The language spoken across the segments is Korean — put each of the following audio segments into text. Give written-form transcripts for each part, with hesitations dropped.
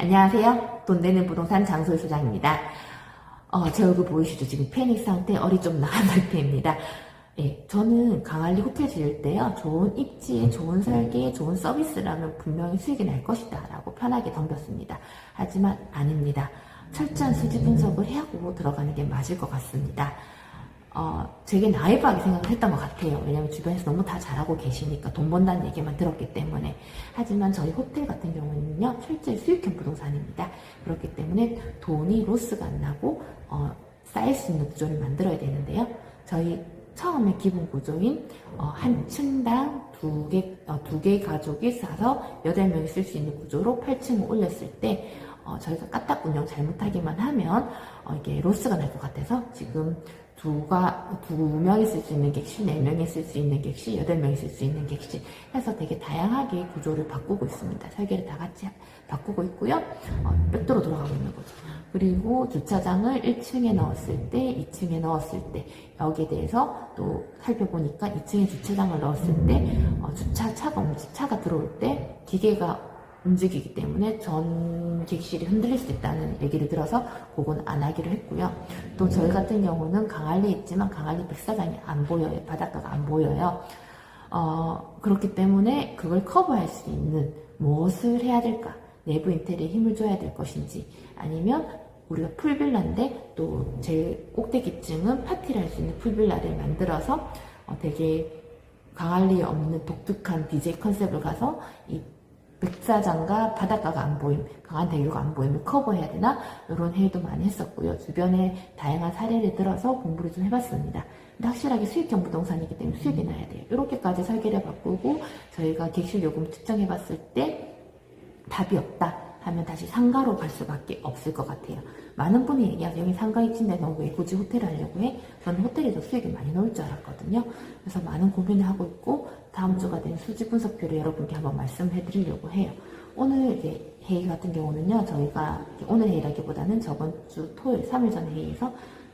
안녕하세요. 돈 되는 부동산 장소희 소장입니다. 제 얼굴 보이시죠? 지금 패닉 상태, 얼이 좀 나간 상태입니다. 예, 저는 강알리 호텔 지을 때요, 좋은 입지에 좋은 설계에 좋은 서비스라면 분명히 수익이 날 것이다 라고 편하게 덤볐습니다. 하지만 아닙니다. 철저한 수지 분석을 하고 들어가는 게 맞을 것 같습니다. 되게 나이브하게 생각을 했던 것 같아요. 왜냐면 주변에서 너무 다 잘하고 계시니까 돈 번다는 얘기만 들었기 때문에. 하지만 저희 호텔 같은 경우는요, 철저히 수익형 부동산입니다. 그렇기 때문에 돈이 로스가 안 나고 쌓일 수 있는 구조를 만들어야 되는데요. 저희 처음에 기본 구조인 한 층당 두 개 가족이 사서 8명이 쓸 수 있는 구조로 8층을 올렸을 때 저희가 까딱 운영 잘못하기만 하면 이게 로스가 날 것 같아서 지금 두 명이 쓸 수 있는 객실, 4명이 쓸 수 있는 객실, 8명이 쓸 수 있는 객실 해서 되게 다양하게 구조를 바꾸고 있습니다. 설계를 다 같이 바꾸고 있고요. 벽도로 돌아가고 있는 거죠. 그리고 주차장을 1층에 넣었을 때, 2층에 넣었을 때 여기에 대해서 또 살펴보니까 2층에 주차장을 넣었을 때 차가 들어올 때 기계가 움직이기 때문에 전 객실이 흔들릴 수 있다는 얘기를 들어서 그건 안 하기로 했고요. 또 저희 같은 경우는 강알리에 있지만 강알리 백사장이 안 보여요. 바닷가가 안 보여요. 그렇기 때문에 그걸 커버할 수 있는 무엇을 해야 될까? 내부 인테리어에 힘을 줘야 될 것인지, 아니면 우리가 풀빌라인데 또 제일 꼭대기층은 파티를 할 수 있는 풀빌라를 만들어서 되게 강알리에 없는 독특한 DJ 컨셉을 가서 이 백사장과 바닷가가 안 보임, 강한 대교가 안 보임을 커버해야 되나? 이런 회의도 많이 했었고요. 주변에 다양한 사례를 들어서 공부를 좀 해봤습니다. 근데 확실하게 수익형 부동산이기 때문에 수익이 나야 돼요. 이렇게까지 설계를 바꾸고 저희가 객실 요금 측정해봤을 때 답이 없다 하면 다시 상가로 갈 수밖에 없을 것 같아요. 많은 분이 얘기하세요. 여기 상가 입지인데 너 왜 굳이 호텔을 하려고 해? 저는 호텔에도 수익이 많이 나올 줄 알았거든요. 그래서 많은 고민을 하고 있고 다음 주가 된 수지 분석표를 여러분께 한번 말씀해 드리려고 해요. 오늘 이제 회의 같은 경우는요, 저희가 오늘 회의라기보다는 저번 주 토요일 3일 전 회의에서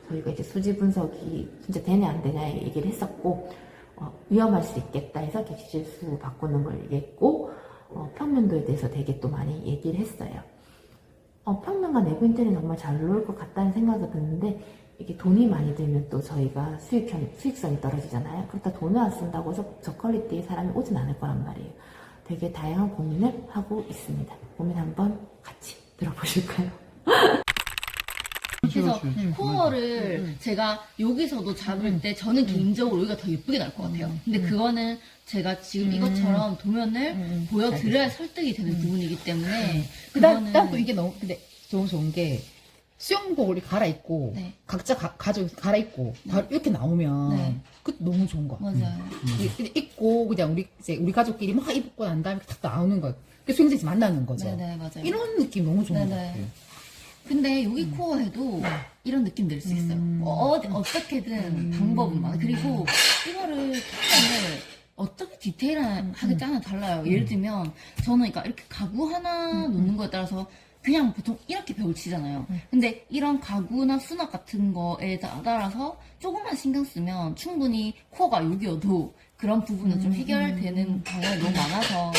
저희가 이제 수지 분석이 진짜 되냐 안 되냐 얘기를 했었고, 위험할 수 있겠다 해서 객실 수 바꾸는 걸 얘기했고, 평면도에 대해서 되게 또 많이 얘기를 했어요. 평면과 내부 인테리어는 정말 잘 나올 것 같다는 생각이 드는데, 이게 돈이 많이 들면 또 저희가 수익성이 떨어지잖아요. 그렇다 돈을 안 쓴다고 해서 저 퀄리티의 사람이 오진 않을 거란 말이에요. 되게 다양한 고민을 하고 있습니다. 고민 한번 같이 들어보실까요? 그래서 코어를 제가 여기서도 잡을 때 저는 개인적으로 여기가 더 예쁘게 나올 것 같아요. 근데 그거는 제가 지금 이것처럼 도면을 보여드려야 설득이 되는 부분이기 때문에 그다음 또 이게 너무 근데 너무 좋은 게 수영복을 갈아입고 네. 각자 가족 갈아입고 다 이렇게 나오면 네. 그것도 너무 좋은 거. 맞아요. 입고 그냥 우리 가족끼리 막 입고 난 다음에 딱 나오는 거. 그 수영장에서 만나는 거죠. 네네, 맞아요. 이런 느낌 너무 좋은 거 네네. 같아요. 근데 여기 코어에도 이런 느낌 낼 수 있어요. 어떻게든 방법은 많아. 그리고 이거를 표현을 어떻게 디테일하게 짜나 달라요. 예를 들면 저는 그러니까 이렇게 가구 하나 놓는 거에 따라서 그냥 보통 이렇게 벽을 치잖아요. 근데 이런 가구나 수납 같은 거에 따라서 조금만 신경 쓰면 충분히 코어가 여기여도 그런 부분은 좀 해결되는 방향이 너무 많아서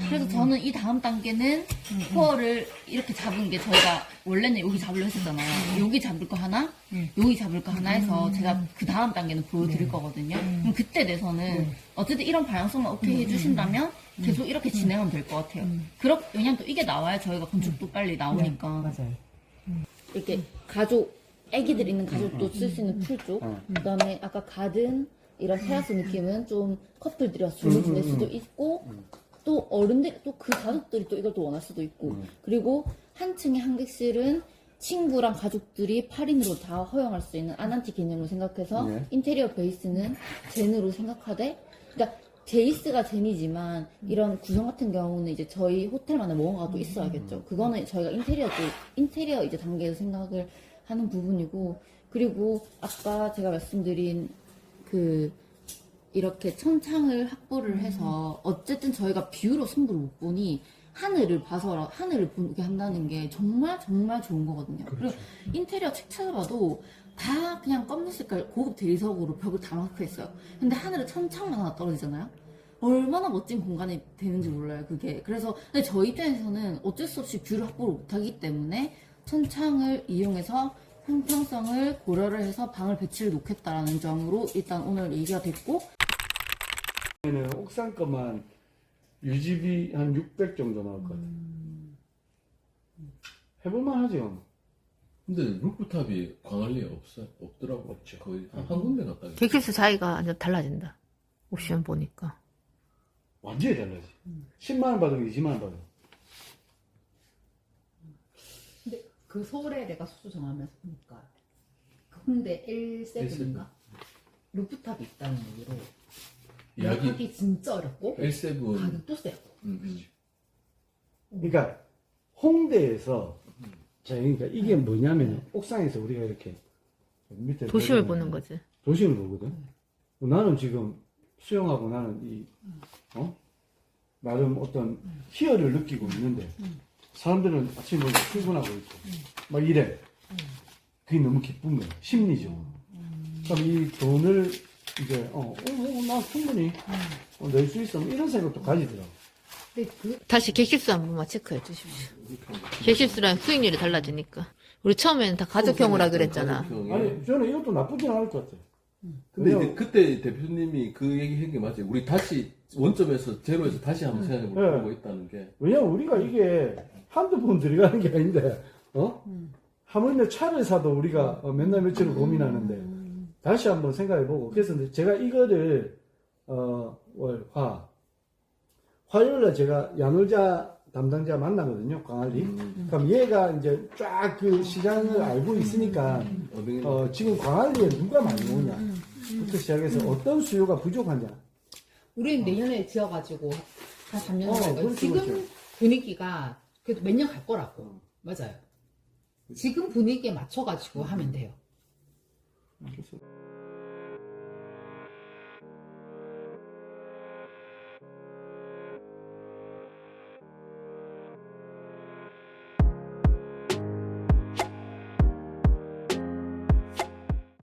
그래서 저는 이 다음 단계는 코어를 이렇게 잡은 게 저희가 원래는 여기 잡으려 했었잖아요. 여기 잡을 거 하나, 여기 잡을 거 하나 해서 제가 그 다음 단계는 보여드릴 거거든요. 그럼 그때 돼서는 어쨌든 이런 방향성만 오케이 해주신다면 계속 이렇게 진행하면 될 것 같아요. 왜냐면 또 이게 나와야 저희가 건축도 빨리 나오니까. 맞아요. 이렇게 가족, 애기들 있는 가족도 쓸 수 있는 풀 쪽, 그 다음에 아까 가든 이런 테라스 느낌은 좀 커플들이 와서 주로 지낼 수도 있고, 또 어른들, 또 그 가족들이 또 이걸 또 원할 수도 있고, 그리고 한 층에 한 객실은 친구랑 가족들이 8인으로 다 허용할 수 있는 아난티 개념으로 생각해서 인테리어 베이스는 젠으로 생각하되, 그러니까 베이스가 젠이지만 이런 구성 같은 경우는 이제 저희 호텔만의 뭔가가 또 있어야겠죠. 그거는 저희가 인테리어 이제 단계에서 생각을 하는 부분이고, 그리고 아까 제가 말씀드린 이렇게 천창을 확보를 해서 어쨌든 저희가 뷰로 승부를 못 보니 하늘을 보게 한다는 게 정말 정말 좋은 거거든요. 그리고 인테리어 책 찾아봐도 다 그냥 검은 색깔 고급 대리석으로 벽을 다 마크했어요. 근데 하늘에 천창만 하나 떨어지잖아요. 얼마나 멋진 공간이 되는지 몰라요, 그게. 그래서, 근데 저희 입장에서는 어쩔 수 없이 뷰를 확보를 못하기 때문에 천창을 이용해서 형평성을 고려를 해서 방을 배치를 놓겠다라는 점으로 일단 오늘 얘기가 됐고, 는 옥상 것만 유지비 한 600 정도 나올 것 같아요. 해볼만 하죠. 근데 루프탑이 광안리에 없더라고. 없죠. 거의 한 군데 갔다. 객실수 차이가 완전 달라진다. 옵션 보니까. 완전히 달라지. 10만원 받으면 20만원 받아. 근데 그 서울에 내가 숙소 정하면서 보니까 그 홍대 L7인가? 루프탑이 있다는 얘기로 이야기 예약하기 진짜 어렵고 L7. 가격도 세고. 그러니까 홍대에서 자, 그러니까 이게 뭐냐면 옥상에서 우리가 이렇게 밑에 도심을 보면 보는 거지. 도심을 보거든. 나는 지금 수영하고 나는 나름 어떤 희열을 느끼고 있는데 사람들은 아침에 먼저 출근하고 있고 막 이래. 그게 너무 기쁜 거야. 심리적으로. 그럼 이 돈을 이제 나 충분히 낼 수 있어. 이런 생각도 가지더라고. 근데 그 다시 객실수 한 번만 체크해 주십시오. 객실수랑 수익률이 달라지니까. 우리 처음에는 다 가족형으라 그랬잖아. 아니 저는 이것도 나쁘진 않을 것 같아요. 근데 왜냐면- 이제 그때 대표님이 그 얘기 한 게 맞지. 우리 다시 원점에서 제로에서 다시 한번 생각해 네. 보고 있다는 게. 왜냐면 우리가 이게 한두 번 들어가는 게 아닌데, 하물며 차를 사도 우리가 맨날 며칠을 고민하는데, 다시 한번 생각해보고, 그래서 이제 제가 이거를, 화요일날 제가 야놀자 담당자 만나거든요, 광안리. 그럼 얘가 이제 쫙 그 시장을 알고 있으니까, 지금 광안리에 누가 많이 오냐, 부터 시작해서 어떤 수요가 부족하냐. 우리는 내년에 지어가지고 한 3년 정도 그렇죠, 지금 그렇죠. 분위기가 그래도 몇 년 갈 거라고. 맞아요. 지금 분위기에 맞춰가지고 하면 돼요. 그래서